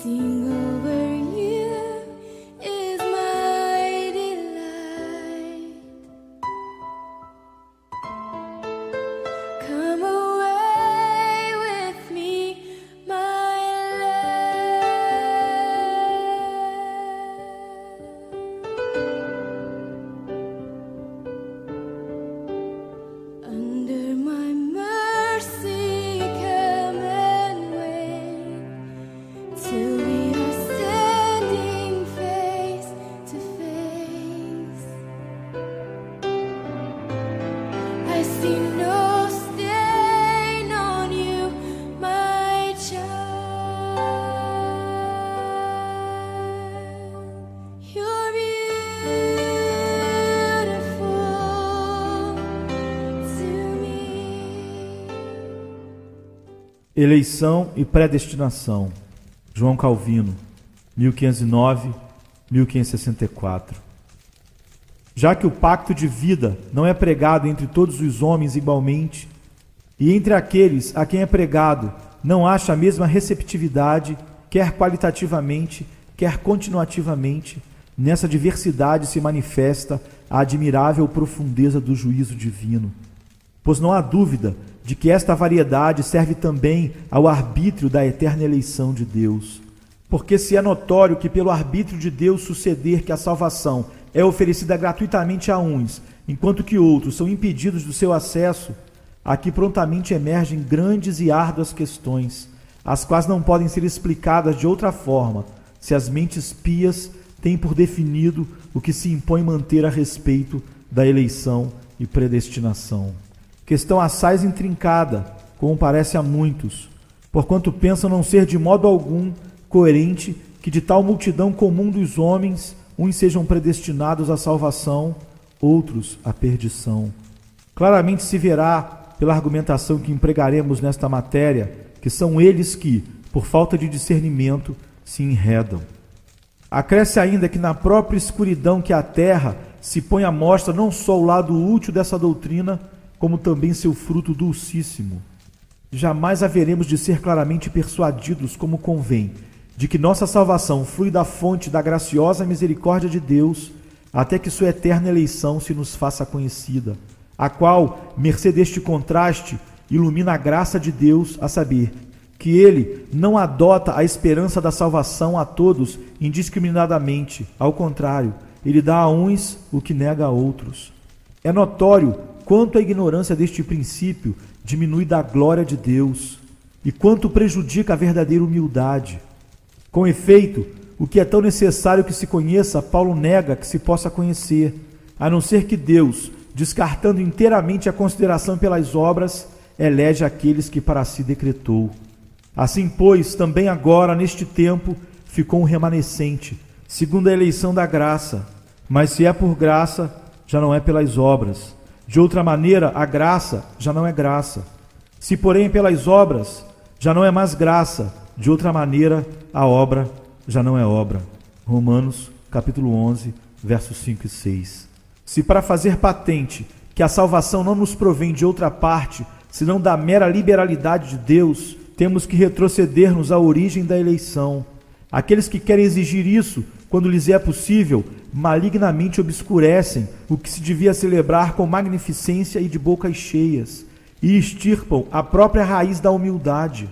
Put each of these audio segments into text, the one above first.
Sing over you is my delight. Come away with me, my love. Under my mercy, come and wait till we are standing face to face. I see no stain on you, my child. You're beautiful to me. Eleição e predestinação. João Calvino, 1509-1564. Já que o pacto de vida não é pregado entre todos os homens igualmente, e entre aqueles a quem é pregado não acha a mesma receptividade, quer qualitativamente, quer continuativamente, nessa diversidade se manifesta a admirável profundeza do juízo divino. Pois não há dúvida de que esta variedade serve também ao arbítrio da eterna eleição de Deus. Porque se é notório que pelo arbítrio de Deus suceder que a salvação é oferecida gratuitamente a uns, enquanto que outros são impedidos do seu acesso, aqui prontamente emergem grandes e árduas questões, as quais não podem ser explicadas de outra forma, se as mentes pias têm por definido o que se impõe manter a respeito da eleição e predestinação. Questão assaz intrincada, como parece a muitos, porquanto pensam não ser de modo algum coerente que de tal multidão comum dos homens, uns sejam predestinados à salvação, outros à perdição. Claramente se verá, pela argumentação que empregaremos nesta matéria, que são eles que, por falta de discernimento, se enredam. Acresce ainda que na própria escuridão que a terra se põe à mostra não só o lado útil dessa doutrina, como também seu fruto dulcíssimo. Jamais haveremos de ser claramente persuadidos, como convém, de que nossa salvação flui da fonte da graciosa misericórdia de Deus, até que sua eterna eleição se nos faça conhecida, a qual, mercê deste contraste, ilumina a graça de Deus, a saber, que Ele não adota a esperança da salvação a todos indiscriminadamente, ao contrário, Ele dá a uns o que nega a outros. É notório quanto a ignorância deste princípio diminui da glória de Deus e quanto prejudica a verdadeira humildade. Com efeito, o que é tão necessário que se conheça, Paulo nega que se possa conhecer, a não ser que Deus, descartando inteiramente a consideração pelas obras, elege aqueles que para si decretou. Assim, pois, também agora, neste tempo, ficou um remanescente, segundo a eleição da graça. Mas se é por graça, já não é pelas obras. De outra maneira, a graça já não é graça. Se, porém, pelas obras, já não é mais graça. De outra maneira, a obra já não é obra. Romanos, capítulo 11, versos 5 e 6. Se para fazer patente que a salvação não nos provém de outra parte, senão da mera liberalidade de Deus, temos que retroceder-nos à origem da eleição. Aqueles que querem exigir isso, quando lhes é possível, malignamente obscurecem o que se devia celebrar com magnificência e de bocas cheias, e extirpam a própria raiz da humildade.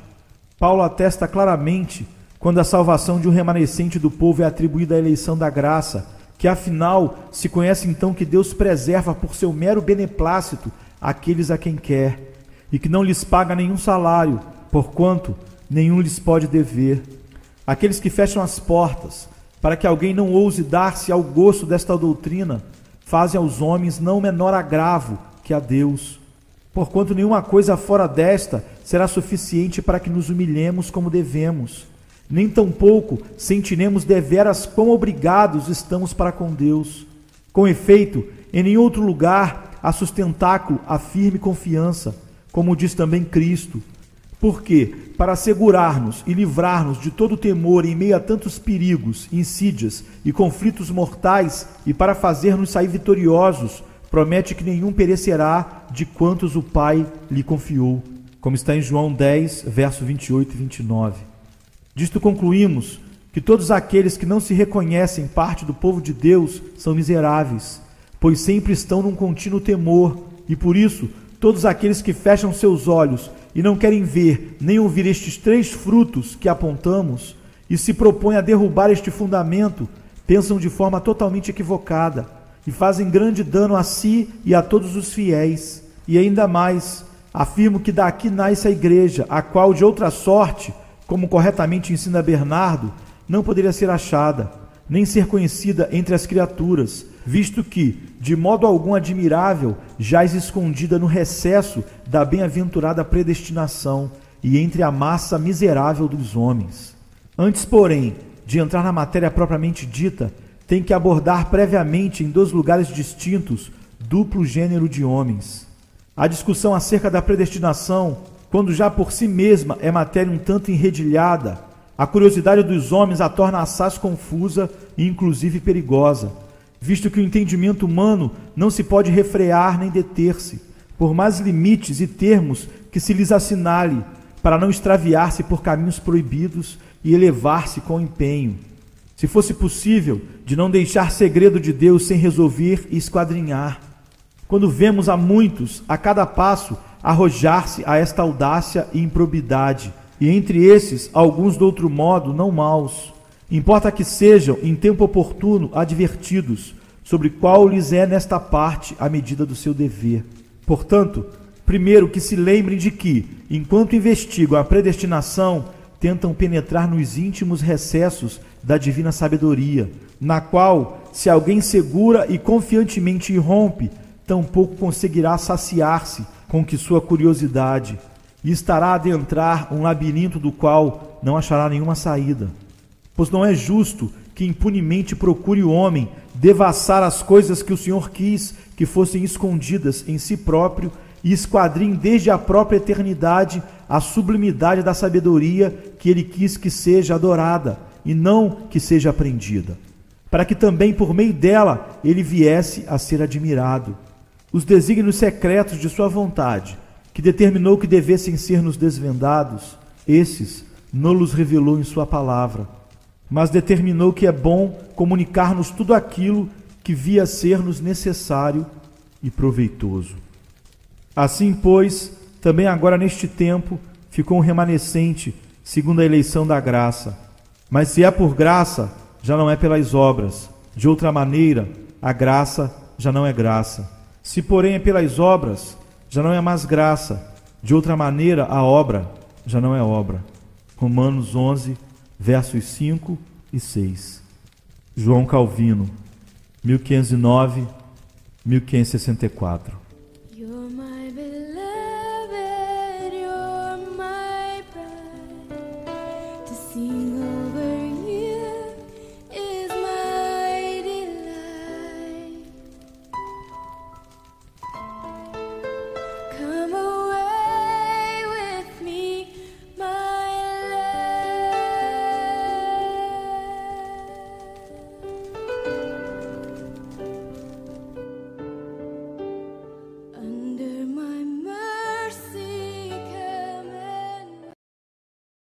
Paulo atesta claramente, quando a salvação de um remanescente do povo é atribuída à eleição da graça, que afinal se conhece então que Deus preserva por seu mero beneplácito aqueles a quem quer, e que não lhes paga nenhum salário, porquanto nenhum lhes pode dever. Aqueles que fecham as portas, para que alguém não ouse dar-se ao gosto desta doutrina, fazem aos homens não menor agravo que a Deus. Porquanto nenhuma coisa fora desta será suficiente para que nos humilhemos como devemos, nem tampouco sentiremos deveras quão obrigados estamos para com Deus. Com efeito, em nenhum outro lugar há sustentáculo a firme confiança, como diz também Cristo, porque, para assegurar-nos e livrar-nos de todo temor em meio a tantos perigos, insídias e conflitos mortais, e para fazer-nos sair vitoriosos, promete que nenhum perecerá de quantos o Pai lhe confiou, como está em João 10, verso 28 e 29. Disto concluímos que todos aqueles que não se reconhecem parte do povo de Deus são miseráveis, pois sempre estão num contínuo temor, e por isso todos aqueles que fecham seus olhos e não querem ver nem ouvir estes 3 frutos que apontamos e se propõem a derrubar este fundamento, pensam de forma totalmente equivocada e fazem grande dano a si e a todos os fiéis. E ainda mais, afirmo que daqui nasce a igreja, a qual de outra sorte, como corretamente ensina Bernardo, não poderia ser achada, nem ser conhecida entre as criaturas, visto que, de modo algum admirável, jaz escondida no recesso da bem-aventurada predestinação e entre a massa miserável dos homens. Antes, porém, de entrar na matéria propriamente dita, tem que abordar previamente em 2 lugares distintos duplo gênero de homens. A discussão acerca da predestinação, quando já por si mesma é matéria um tanto enredilhada, a curiosidade dos homens a torna assaz confusa e inclusive perigosa, visto que o entendimento humano não se pode refrear nem deter-se, por mais limites e termos que se lhes assinale, para não extraviar-se por caminhos proibidos e elevar-se com empenho. Se fosse possível, de não deixar segredo de Deus sem resolver e esquadrinhar. Quando vemos a muitos, a cada passo, arrojar-se a esta audácia e improbidade, e entre esses, alguns de outro modo não maus, importa que sejam, em tempo oportuno, advertidos, sobre qual lhes é nesta parte a medida do seu dever. Portanto, primeiro que se lembrem de que, enquanto investigam a predestinação, tentam penetrar nos íntimos recessos da divina sabedoria, na qual, se alguém segura e confiantemente irrompe, tampouco conseguirá saciar-se com que sua curiosidade, e estará a adentrar um labirinto do qual não achará nenhuma saída. Pois não é justo que impunemente procure o homem devassar as coisas que o Senhor quis que fossem escondidas em si próprio e esquadrinhe desde a própria eternidade a sublimidade da sabedoria que ele quis que seja adorada e não que seja aprendida, para que também por meio dela ele viesse a ser admirado. Os desígnios secretos de sua vontade, que determinou que devessem ser-nos desvendados, esses não-los revelou em sua palavra, mas determinou que é bom comunicar-nos tudo aquilo que via ser-nos necessário e proveitoso. Assim, pois, também agora neste tempo ficou um remanescente, segundo a eleição da graça. Mas se é por graça, já não é pelas obras. De outra maneira, a graça já não é graça. Se, porém, é pelas obras, já não é mais graça. De outra maneira, a obra já não é obra. Romanos 11, versos 5 e 6. João Calvino, 1509, 1564. You're my beloved, you're my bride, to sing